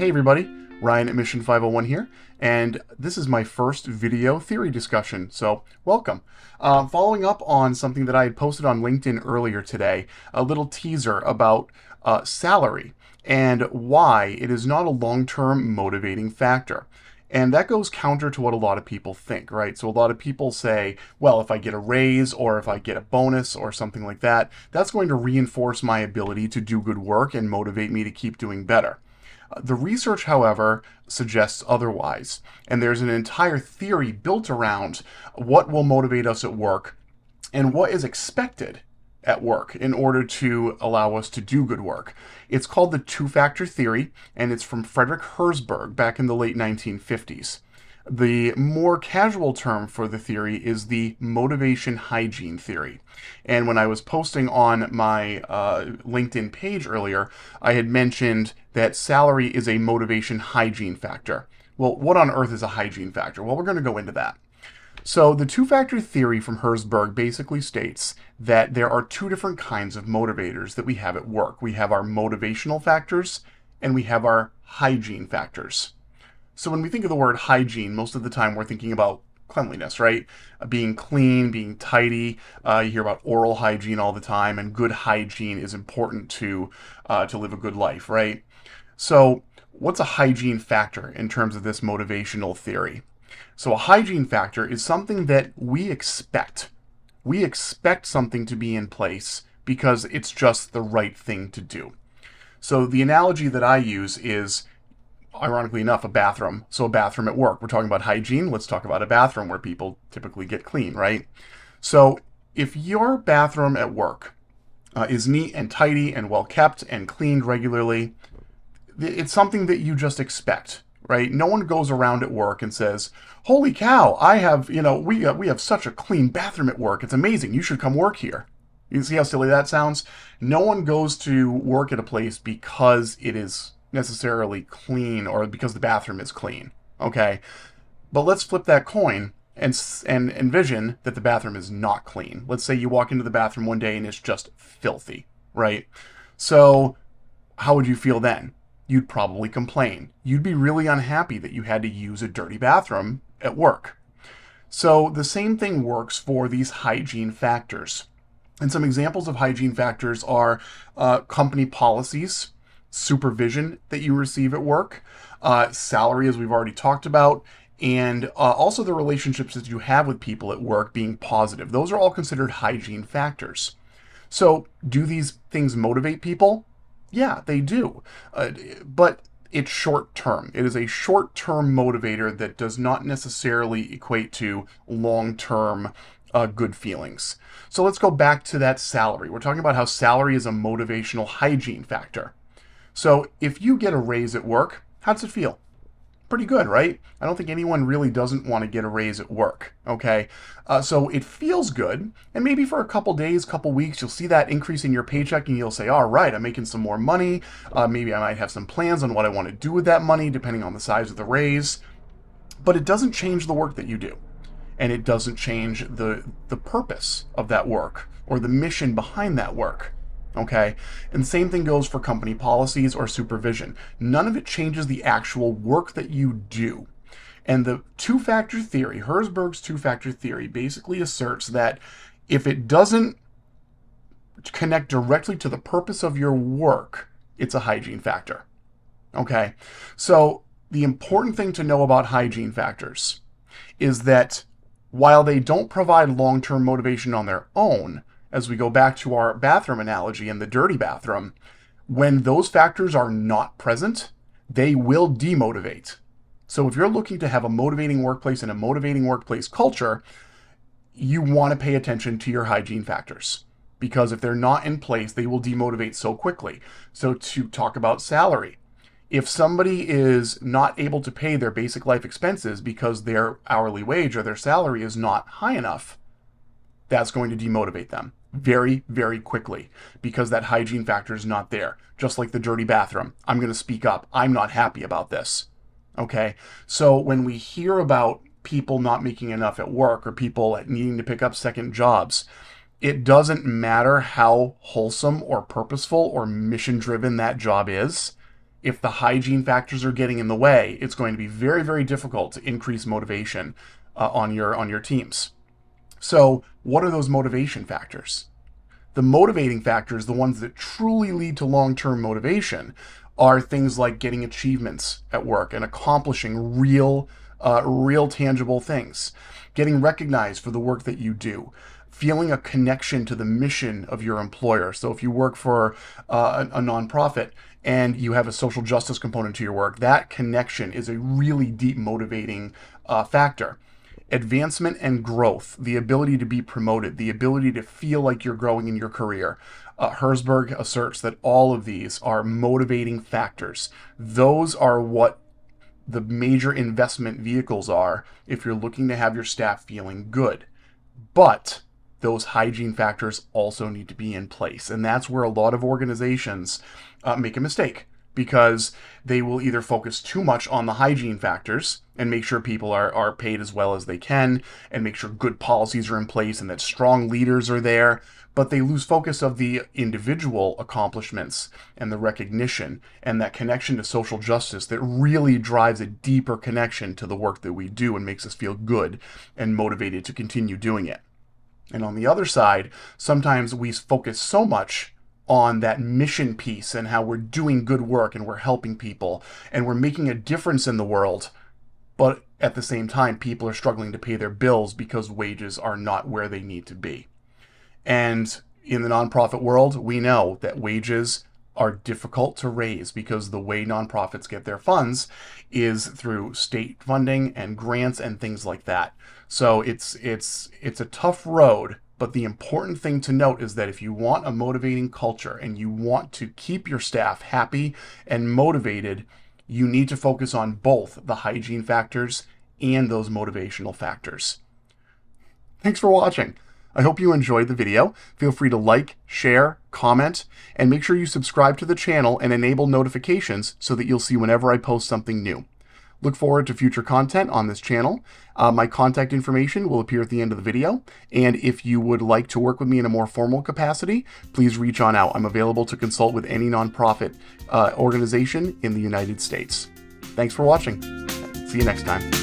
Hey everybody, Ryan at Mission 501 here, and this is my first video theory discussion, so welcome. Following up on something that I had posted on LinkedIn earlier today, a little teaser about salary and why it is not a long-term motivating factor. And that goes counter to what a lot of people think, right? So a lot of people say, well, if I get a raise or if I get a bonus or something like that, that's going to reinforce my ability to do good work and motivate me to keep doing better. The research, however, suggests otherwise, and there's an entire theory built around what will motivate us at work and what is expected at work in order to allow us to do good work. It's called the two-factor theory, and it's from Herzberg back in the late 1950s. The more casual term for the theory is the Motivation-Hygiene Theory. And when I was posting on my LinkedIn page earlier, I had mentioned that salary is a motivation hygiene factor. Well, what on earth is a hygiene factor? Well, we're going to go into that. So the two-factor theory from Herzberg basically states that there are two different kinds of motivators that we have at work. We have our motivational factors and we have our hygiene factors. So when we think of the word hygiene, most of the time we're thinking about cleanliness, right? Being clean, being tidy. You hear about oral hygiene all the time, and good hygiene is important to live a good life, right? So what's a hygiene factor in terms of this motivational theory? So a hygiene factor is something that we expect. We expect something to be in place because it's just the right thing to do. So the analogy that I use is, ironically enough, a bathroom. So a bathroom at work. We're talking about hygiene. Let's talk about a bathroom where people typically get clean, right? So if your bathroom at work is neat and tidy and well kept and cleaned regularly, it's something that you just expect, right? No one goes around at work and says, holy cow, I have, we have such a clean bathroom at work. It's amazing. You should come work here. You see how silly that sounds? No one goes to work at a place because it is necessarily clean or because the bathroom is clean, okay? But let's flip that coin and envision that the bathroom is not clean. Let's say you walk into the bathroom one day and it's just filthy, right? So how would you feel then? You'd probably complain. You'd be really unhappy that you had to use a dirty bathroom at work. So the same thing works for these hygiene factors. And some examples of hygiene factors are company policies, supervision that you receive at work, salary, as we've already talked about, and also the relationships that you have with people at work being positive. Those are all considered hygiene factors. So do these things motivate people? Yeah, they do. But it's short term. It is a short-term motivator that does not necessarily equate to long-term good feelings. So let's go back to that salary. We're talking about how salary is a motivational hygiene factor. So if you get a raise at work, how does it feel? Pretty good, right? I don't think anyone really doesn't want to get a raise at work, okay? So it feels good, and maybe for a couple days, couple weeks, you'll see that increase in your paycheck and you'll say, all right, I'm making some more money. Maybe I might have some plans on what I want to do with that money, depending on the size of the raise. But it doesn't change the work that you do. And it doesn't change the purpose of that work or the mission behind that work. Okay, and the same thing goes for company policies or supervision. None of it changes the actual work that you do. And the two-factor theory, Herzberg's two-factor theory, basically asserts that if it doesn't connect directly to the purpose of your work, it's a hygiene factor. Okay, so the important thing to know about hygiene factors is that while they don't provide long-term motivation on their own, as we go back to our bathroom analogy and the dirty bathroom, when those factors are not present, they will demotivate. So if you're looking to have a motivating workplace and a motivating workplace culture, you want to pay attention to your hygiene factors, because if they're not in place, they will demotivate so quickly. So to talk about salary, if somebody is not able to pay their basic life expenses because their hourly wage or their salary is not high enough, that's going to demotivate them very, very quickly because that hygiene factor is not there. Just like the dirty bathroom. I'm going to speak up. I'm not happy about this. Okay? So when we hear about people not making enough at work or people needing to pick up second jobs, it doesn't matter how wholesome or purposeful or mission-driven that job is. if the hygiene factors are getting in the way, it's going to be very, very difficult to increase motivation on your teams. So what are those motivation factors? The motivating factors, the ones that truly lead to long-term motivation, are things like getting achievements at work and accomplishing real tangible things, getting recognized for the work that you do, feeling a connection to the mission of your employer. So if you work for a nonprofit and you have a social justice component to your work, that connection is a really deep motivating factor. Advancement and growth, the ability to be promoted, the ability to feel like you're growing in your career. Herzberg asserts that all of these are motivating factors. Those are what the major investment vehicles are if you're looking to have your staff feeling good. But those hygiene factors also need to be in place. And that's where a lot of organizations make a mistake, because they will either focus too much on the hygiene factors and make sure people are paid as well as they can and make sure good policies are in place and that strong leaders are there, but they lose focus of the individual accomplishments and the recognition and that connection to social justice that really drives a deeper connection to the work that we do and makes us feel good and motivated to continue doing it. And on the other side, sometimes we focus so much on that mission piece and how we're doing good work and we're helping people and we're making a difference in the world, but at the same time, people are struggling to pay their bills because wages are not where they need to be. And in the nonprofit world, we know that wages are difficult to raise because the way nonprofits get their funds is through state funding and grants and things like that. So it's a tough road. But the important thing to note is that if you want a motivating culture and you want to keep your staff happy and motivated, you need to focus on both the hygiene factors and those motivational factors. Thanks for watching. I hope you enjoyed the video. Feel free to like, share, comment, and make sure you subscribe to the channel and enable notifications so that you'll see whenever I post something new. Look forward to future content on this channel. My contact information will appear at the end of the video. And if you would like to work with me in a more formal capacity, please reach on out. I'm available to consult with any nonprofit organization in the United States. Thanks for watching. See you next time.